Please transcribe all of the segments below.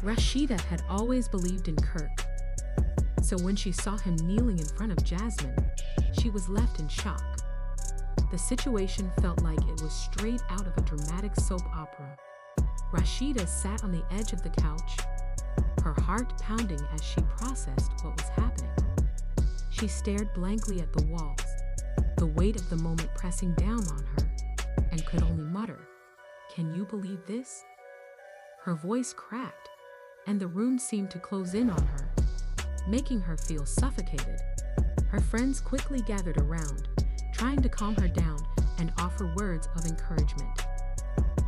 Rasheeda had always believed in Kirk, so when she saw him kneeling in front of Jasmine, she was left in shock. The situation felt like it was straight out of a dramatic soap opera. Rasheeda sat on the edge of the couch, her heart pounding as she processed what was happening. She stared blankly at the walls, the weight of the moment pressing down on her, and could only mutter, "Can you believe this?" Her voice cracked, and the room seemed to close in on her, making her feel suffocated. Her friends quickly gathered around, trying to calm her down and offer words of encouragement.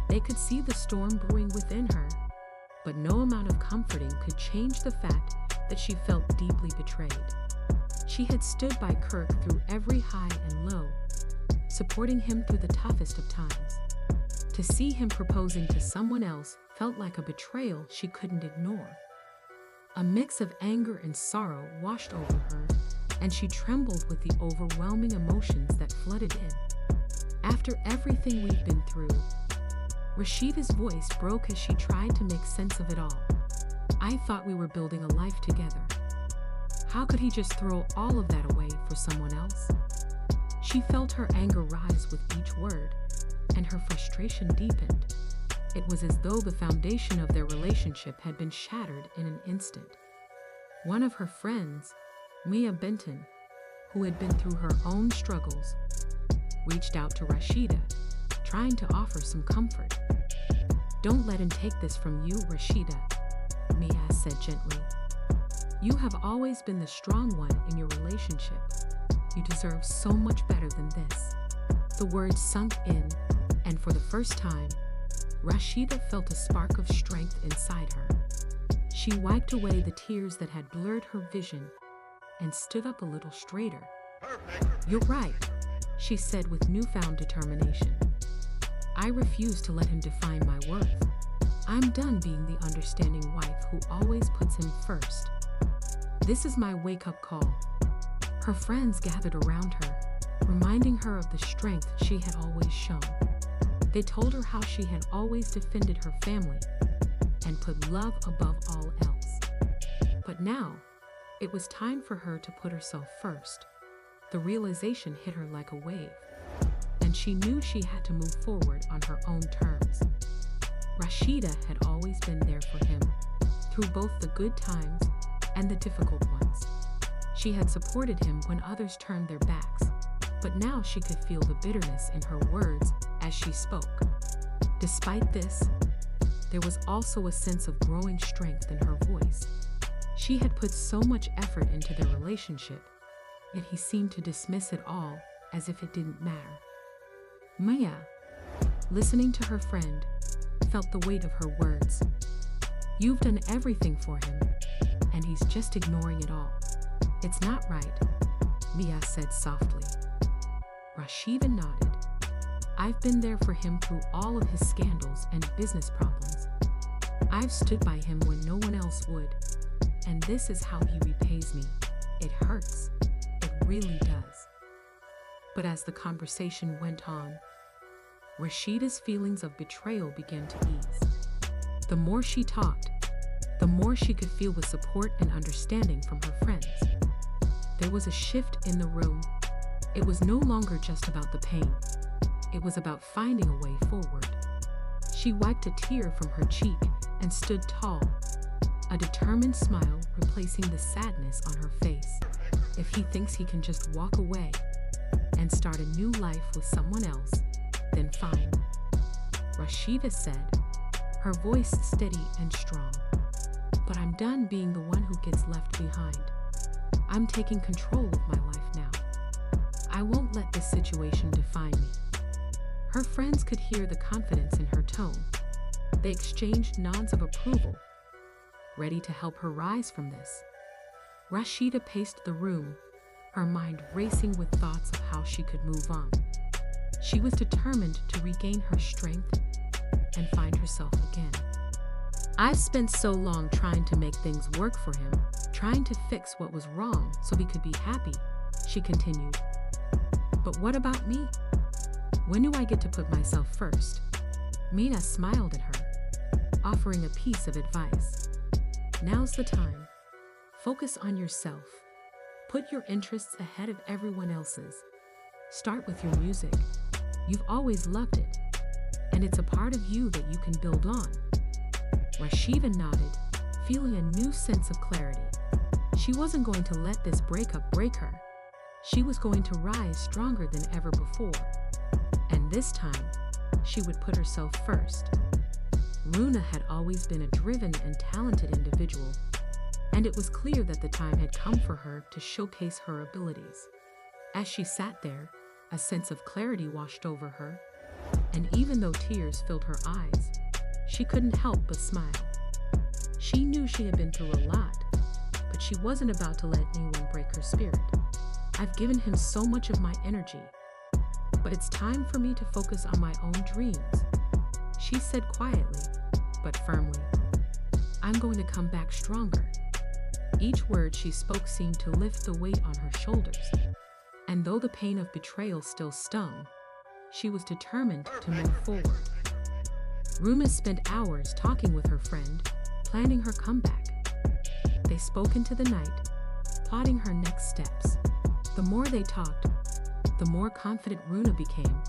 They could see the storm brewing within her, but no amount of comforting could change the fact that she felt deeply betrayed. She had stood by Kirk through every high and low, supporting him through the toughest of times. To see him proposing to someone else felt like a betrayal she couldn't ignore. A mix of anger and sorrow washed over her, and she trembled with the overwhelming emotions that flooded in. "After everything we've been through," Rasheeda's voice broke as she tried to make sense of it all. "I thought we were building a life together. How could he just throw all of that away for someone else?" She felt her anger rise with each word, and her frustration deepened. It was as though the foundation of their relationship had been shattered in an instant. One of her friends, Mia Benton, who had been through her own struggles, reached out to Rasheeda, trying to offer some comfort. "Don't let him take this from you, Rasheeda," Mia said gently. "You have always been the strong one in your relationship. You deserve so much better than this." The words sunk in, and for the first time, Rasheeda felt a spark of strength inside her. She wiped away the tears that had blurred her vision and stood up a little straighter. "You're right," she said with newfound determination. "I refuse to let him define my worth. I'm done being the understanding wife who always puts him first. This is my wake-up call." Her friends gathered around her, reminding her of the strength she had always shown. They told her how she had always defended her family and put love above all else. But now, it was time for her to put herself first. The realization hit her like a wave, and she knew she had to move forward on her own terms. Rasheeda had always been there for him, through both the good times and the difficult ones. She had supported him when others turned their backs, but now she could feel the bitterness in her words as she spoke. Despite this, there was also a sense of growing strength in her voice. She had put so much effort into their relationship, yet he seemed to dismiss it all as if it didn't matter. Maya, listening to her friend, felt the weight of her words. "You've done everything for him, and he's just ignoring it all. It's not right," Mia said softly. Rasheeda nodded. "I've been there for him through all of his scandals and business problems. I've stood by him when no one else would, and this is how he repays me. It hurts. It really does." But as the conversation went on, Rasheeda's feelings of betrayal began to ease. The more she talked, the more she could feel the support and understanding from her friends. There was a shift in the room. It was no longer just about the pain. It was about finding a way forward. She wiped a tear from her cheek and stood tall, a determined smile replacing the sadness on her face. If he thinks he can just walk away and start a new life with someone else, then fine, Rasheeda said, her voice steady and strong. "But I'm done being the one who gets left behind. I'm taking control of my life now. I won't let this situation define me." Her friends could hear the confidence in her tone. They exchanged nods of approval, ready to help her rise from this. Rasheeda paced the room, her mind racing with thoughts of how she could move on. She was determined to regain her strength and find herself again. "I've spent so long trying to make things work for him, trying to fix what was wrong so we could be happy," she continued. "But what about me? When do I get to put myself first?" Mina smiled at her, offering a piece of advice. Now's the time. Focus on yourself. Put your interests ahead of everyone else's. Start with your music. You've always loved it, and it's a part of you that you can build on. Rasheeda nodded, feeling a new sense of clarity. She wasn't going to let this breakup break her. She was going to rise stronger than ever before. And this time, she would put herself first. Runa had always been a driven and talented individual, and it was clear that the time had come for her to showcase her abilities. As she sat there, a sense of clarity washed over her, and even though tears filled her eyes, she couldn't help but smile. She knew she had been through a lot, but she wasn't about to let anyone break her spirit. I've given him so much of my energy, but it's time for me to focus on my own dreams, she said quietly, but firmly. I'm going to come back stronger. Each word she spoke seemed to lift the weight on her shoulders, and though the pain of betrayal still stung, she was determined to move forward. Runa spent hours talking with her friend, planning her comeback. They spoke into the night, plotting her next steps. The more they talked, the more confident Runa became,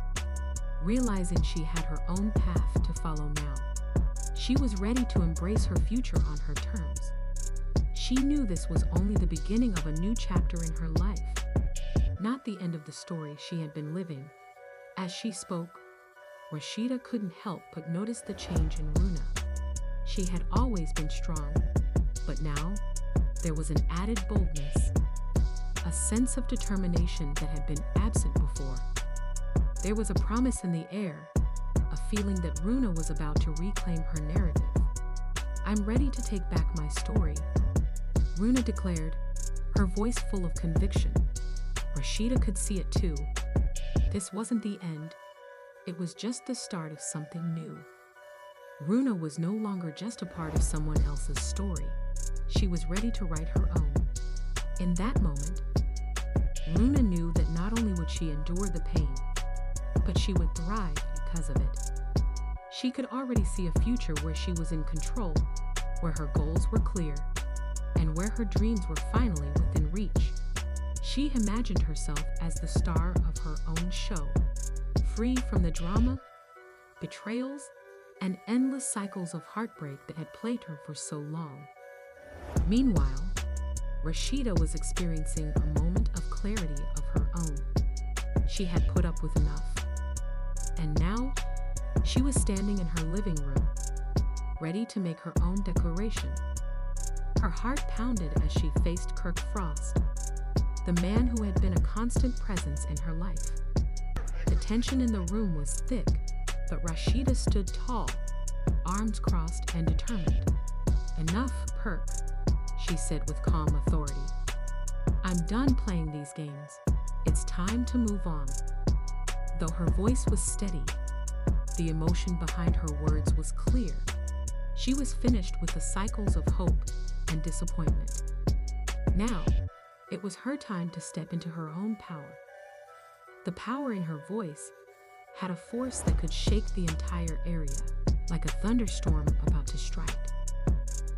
realizing she had her own path to follow now. She was ready to embrace her future on her terms. She knew this was only the beginning of a new chapter in her life, not the end of the story she had been living. As she spoke, Rasheeda couldn't help but notice the change in Runa. She had always been strong, but now there was an added boldness, a sense of determination that had been absent before. There was a promise in the air, a feeling that Runa was about to reclaim her narrative. I'm ready to take back my story, Runa declared, her voice full of conviction. Rasheeda could see it too. This wasn't the end. It was just the start of something new. Runa was no longer just a part of someone else's story. She was ready to write her own. In that moment, Runa knew that not only would she endure the pain, but she would thrive because of it. She could already see a future where she was in control, where her goals were clear, and where her dreams were finally within reach. She imagined herself as the star of her own show, free from the drama, betrayals, and endless cycles of heartbreak that had plagued her for so long. Meanwhile, Rasheeda was experiencing a moment of clarity of her own. She had put up with enough, and now she was standing in her living room, ready to make her own declaration. Her heart pounded as she faced Kirk Frost, the man who had been a constant presence in her life. The tension in the room was thick, but Rasheeda stood tall, arms crossed and determined. "Enough, Kirk," she said with calm authority. "I'm done playing these games. It's time to move on." Though her voice was steady, the emotion behind her words was clear. She was finished with the cycles of hope and disappointment. Now, it was her time to step into her own power. The power in her voice had a force that could shake the entire area, like a thunderstorm about to strike.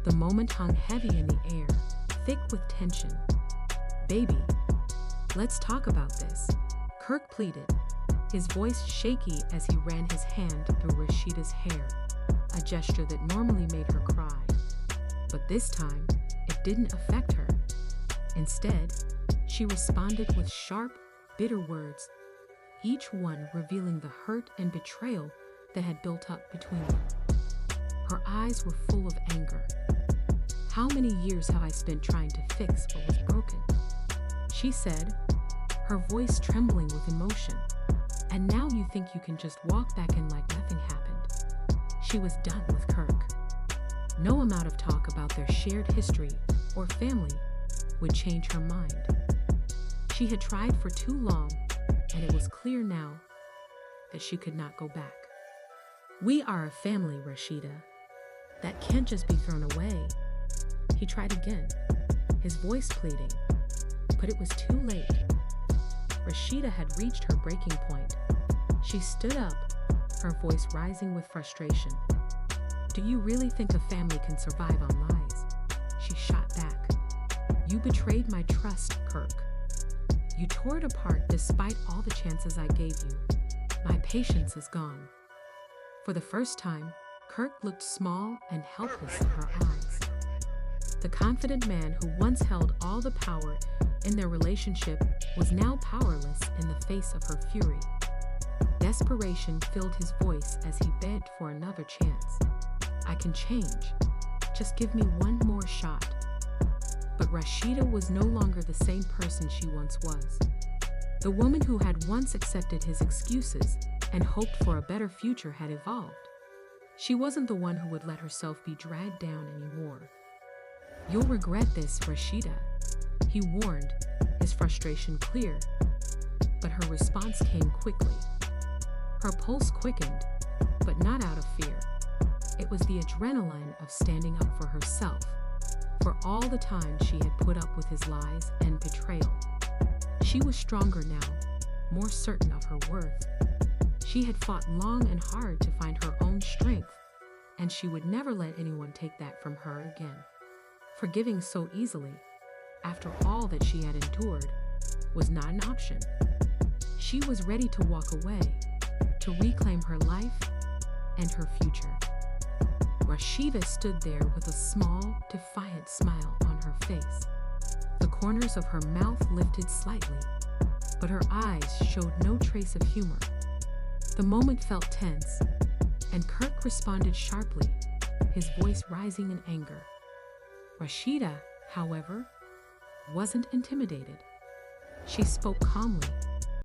The moment hung heavy in the air, thick with tension. "Baby, let's talk about this," Kirk pleaded, his voice shaky as he ran his hand through Rasheeda's hair, a gesture that normally made her cry. But this time, it didn't affect her. Instead, she responded with sharp, bitter words, each one revealing the hurt and betrayal that had built up between them. Her eyes were full of anger. "How many years have I spent trying to fix what was broken?" she said, her voice trembling with emotion. "And now you think you can just walk back in like nothing happened?" She was done with Kirk. No amount of talk about their shared history or family would change her mind. She had tried for too long, and it was clear now that she could not go back. "We are a family, Rasheeda. That can't just be thrown away." He tried again, his voice pleading, but it was too late. Rasheeda had reached her breaking point. She stood up, her voice rising with frustration. "Do you really think a family can survive on lies? she shot back. "You betrayed my trust, Kirk. You tore it apart despite all the chances I gave you. My patience is gone." For the first time, Kirk looked small and helpless in her eyes. The confident man who once held all the power in their relationship was now powerless in the face of her fury. Desperation filled his voice as he begged for another chance. "I can change. Just give me one more shot." But Rasheeda was no longer the same person she once was. The woman who had once accepted his excuses and hoped for a better future had evolved. She wasn't the one who would let herself be dragged down anymore. "You'll regret this, Rasheeda," he warned, his frustration clear. But her response came quickly. Her pulse quickened, but not out of fear. It was the adrenaline of standing up for herself, for all the time she had put up with his lies and betrayal. She was stronger now, more certain of her worth. She had fought long and hard to find her own strength, and she would never let anyone take that from her again. Forgiving so easily, after all that she had endured, was not an option. She was ready to walk away, to reclaim her life and her future. Rasheeda stood there with a small, defiant smile on her face. The corners of her mouth lifted slightly, but her eyes showed no trace of humor. The moment felt tense, and Kirk responded sharply, his voice rising in anger. Rasheeda, however, wasn't intimidated. She spoke calmly.